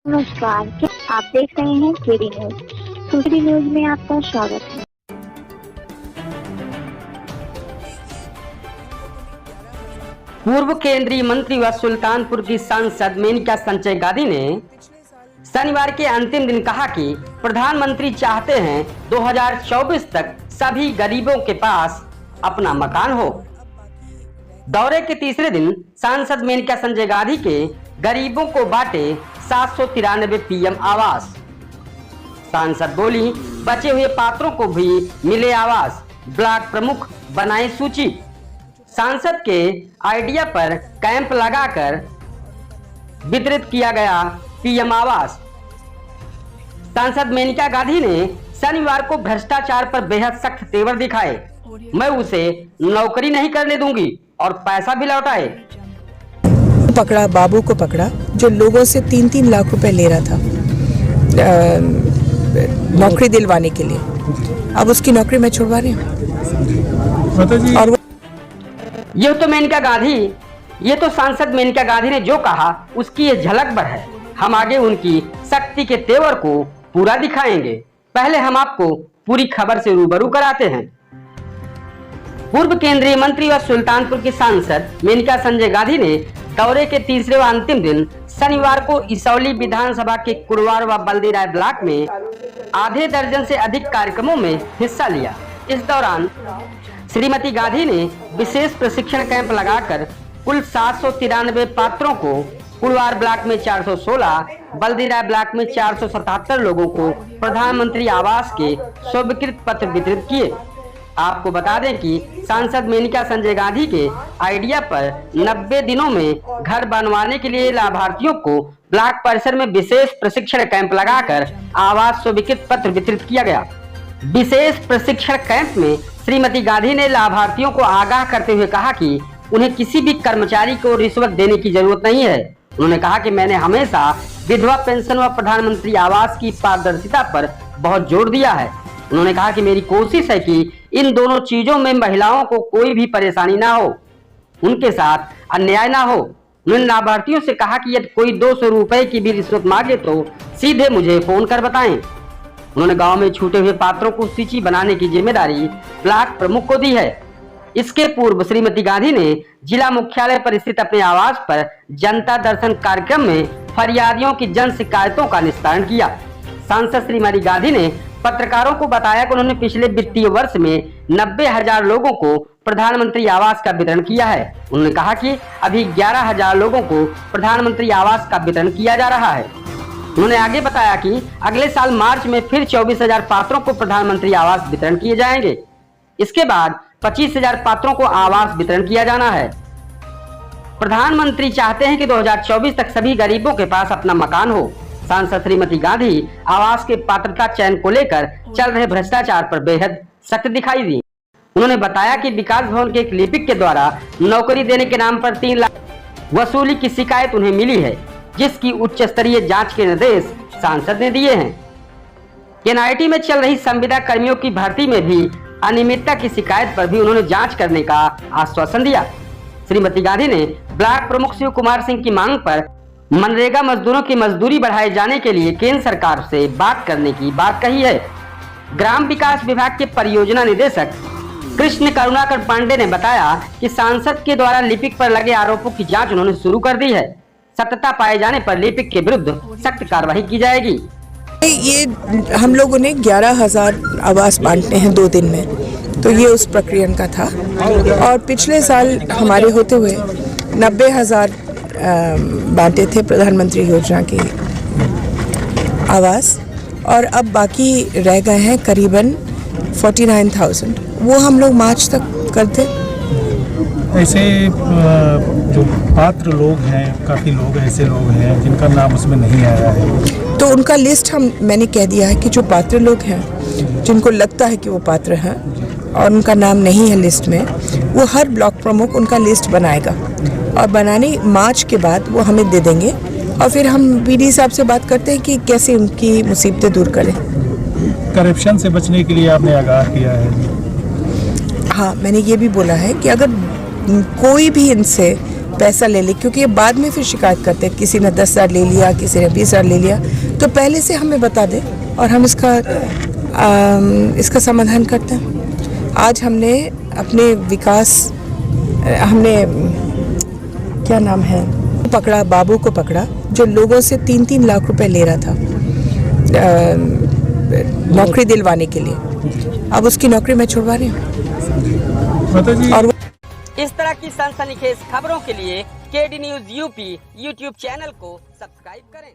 नमस्कार, क्या आप देख रहे हैं केडी न्यूज। केडी न्यूज में आपका स्वागत है। पूर्व केंद्रीय मंत्री व सुल्तानपुर की सांसद मेनका संजय गांधी ने शनिवार के अंतिम दिन कहा कि प्रधानमंत्री चाहते हैं 2024 तक सभी गरीबों के पास अपना मकान हो। दौरे के तीसरे दिन सांसद मेनका संजय गांधी के गरीबों को बांटे 793 पीएम आवास। सांसद बोली, बचे हुए पात्रों को भी मिले आवास, ब्लॉक प्रमुख बनाए सूची। सांसद के आइडिया पर कैंप लगाकर वितरित किया गया पीएम आवास। सांसद मेनका गांधी ने शनिवार को भ्रष्टाचार पर बेहद सख्त तेवर दिखाए। मैं उसे नौकरी नहीं करने दूंगी और पैसा भी लौटाए। पकड़ा, बाबू को पकड़ा जो लोगों से 3-3 लाख रुपए ले रहा था नौकरी दिलवाने के लिए। अब उसकी नौकरी मैं छुड़वा रही हूँ। और ये तो सांसद मेनका गांधी ने जो कहा उसकी ये झलक भर है। हम आगे उनकी शक्ति के तेवर को पूरा दिखाएंगे। पहले हम आपको पूरी खबर से रूबरू कराते हैं। पूर्व केंद्रीय मंत्री व सुल्तानपुर की सांसद मेनका संजय गांधी ने दौरे के तीसरे व अंतिम दिन शनिवार को इसौली विधानसभा के कुड़वार व बल्दीराय ब्लॉक में आधे दर्जन से अधिक कार्यक्रमों में हिस्सा लिया। इस दौरान श्रीमती गांधी ने विशेष प्रशिक्षण कैंप लगाकर कुल 793 पात्रों को कुड़वार ब्लॉक में 416, बल्दीराय ब्लॉक में 477 लोगों को प्रधानमंत्री आवास के स्वीकृत पत्र वितरित किए। आपको बता दें कि सांसद मेनका संजय गांधी के आइडिया पर 90 दिनों में घर बनवाने के लिए लाभार्थियों को ब्लॉक परिसर में विशेष प्रशिक्षण कैंप लगाकर आवास स्वीकृत पत्र वितरित किया गया। विशेष प्रशिक्षण कैंप में श्रीमती गांधी ने लाभार्थियों को आगाह करते हुए कहा कि उन्हें किसी भी कर्मचारी को रिश्वत देने की जरूरत नहीं है। उन्होंने कहा कि मैंने हमेशा विधवा पेंशन व प्रधानमंत्री आवास की पारदर्शिता पर बहुत जोर दिया है। उन्होंने कहा कि मेरी कोशिश है कि इन दोनों चीजों में महिलाओं को कोई भी परेशानी ना हो, उनके साथ अन्याय ना हो। उन्होंने लाभार्थियों से कहा कि यदि कोई 200 रुपए की भी रिश्वत मांगे तो सीधे मुझे फोन कर बताएं। उन्होंने गांव में छूटे हुए पात्रों को सूची बनाने की जिम्मेदारी ब्लॉक प्रमुख को दी है। इसके पूर्व श्रीमती गांधी ने जिला मुख्यालय पर स्थित अपने आवास पर जनता दर्शन कार्यक्रम में फरियादियों की जन शिकायतों का निस्तारण किया। सांसद श्रीमती गांधी ने पत्रकारों को बताया कि उन्होंने पिछले वित्तीय वर्ष में 90,000 लोगों को प्रधानमंत्री आवास का वितरण किया है। उन्होंने कहा कि अभी 11,000 लोगों को प्रधानमंत्री आवास का वितरण किया जा रहा है। उन्होंने आगे बताया कि अगले साल मार्च में फिर 24,000 पात्रों को प्रधानमंत्री आवास वितरण किए जाएंगे। इसके बाद 25,000 पात्रों को आवास वितरण किया जाना है। प्रधानमंत्री चाहते हैं कि 2024 तक सभी गरीबों के पास अपना मकान हो। सांसद श्रीमती गांधी आवास के पात्रता चयन को लेकर चल रहे भ्रष्टाचार पर बेहद सख्त दिखाई दी। उन्होंने बताया कि विकास भवन के एक लिपिक के द्वारा नौकरी देने के नाम पर 3 लाख वसूली की शिकायत उन्हें मिली है, जिसकी उच्च स्तरीय जांच के निर्देश सांसद ने दिए हैं। एनआईटी में चल रही संविदा कर्मियों की भर्ती में भी अनियमितता की शिकायत पर भी उन्होंने जांच करने का आश्वासन दिया। श्रीमती गांधी ने ब्लॉक प्रमुख शिव कुमार सिंह की मांग पर मनरेगा मजदूरों की मजदूरी बढ़ाए जाने के लिए केंद्र सरकार से बात करने की बात कही है। ग्राम विकास विभाग के परियोजना निदेशक कृष्ण करुणाकर पांडे ने बताया कि सांसद के द्वारा लिपिक पर लगे आरोपों की जांच उन्होंने शुरू कर दी है। सत्यता पाए जाने पर लिपिक के विरुद्ध सख्त कार्रवाई की जाएगी। ये हम लोगों ने 11,000 आवास बांटने हैं 2 दिन में, तो ये उस प्रक्रिया का था। और पिछले साल हमारे होते हुए 90,000 बांटे थे प्रधानमंत्री योजना के आवास, और अब बाकी रह गए हैं करीबन 49,000। वो हम लोग मार्च तक करते। ऐसे जो पात्र लोग हैं, काफ़ी लोग ऐसे लोग हैं जिनका नाम उसमें नहीं आया है, तो उनका लिस्ट मैंने कह दिया है कि जो पात्र लोग हैं, जिनको लगता है कि वो पात्र हैं और उनका नाम नहीं है लिस्ट में, वो हर ब्लॉक प्रमुख उनका लिस्ट बनाएगा और बनाने मार्च के बाद वो हमें दे देंगे। और फिर हम बीडी साहब से बात करते हैं कि कैसे उनकी मुसीबतें दूर करें। करप्शन से बचने के लिए आपने आगाह किया है। हाँ, मैंने ये भी बोला है कि अगर कोई भी इनसे पैसा ले ले, क्योंकि ये बाद में फिर शिकायत करते हैं, किसी ने 10,000 ले लिया, किसी ने 20,000 ले लिया, तो पहले से हमें बता दे और हम इसका समाधान करते हैं। आज हमने अपने विकास, हमने क्या नाम है, पकड़ा, बाबू को पकड़ा, जो लोगों से 3-3 लाख रुपए ले रहा था नौकरी दिलवाने के लिए। अब उसकी नौकरी मैं छुड़वा रही हूँ। और इस तरह की सनसनीखेज खबरों के लिए KD news UP YouTube channel को सब्सक्राइब करें।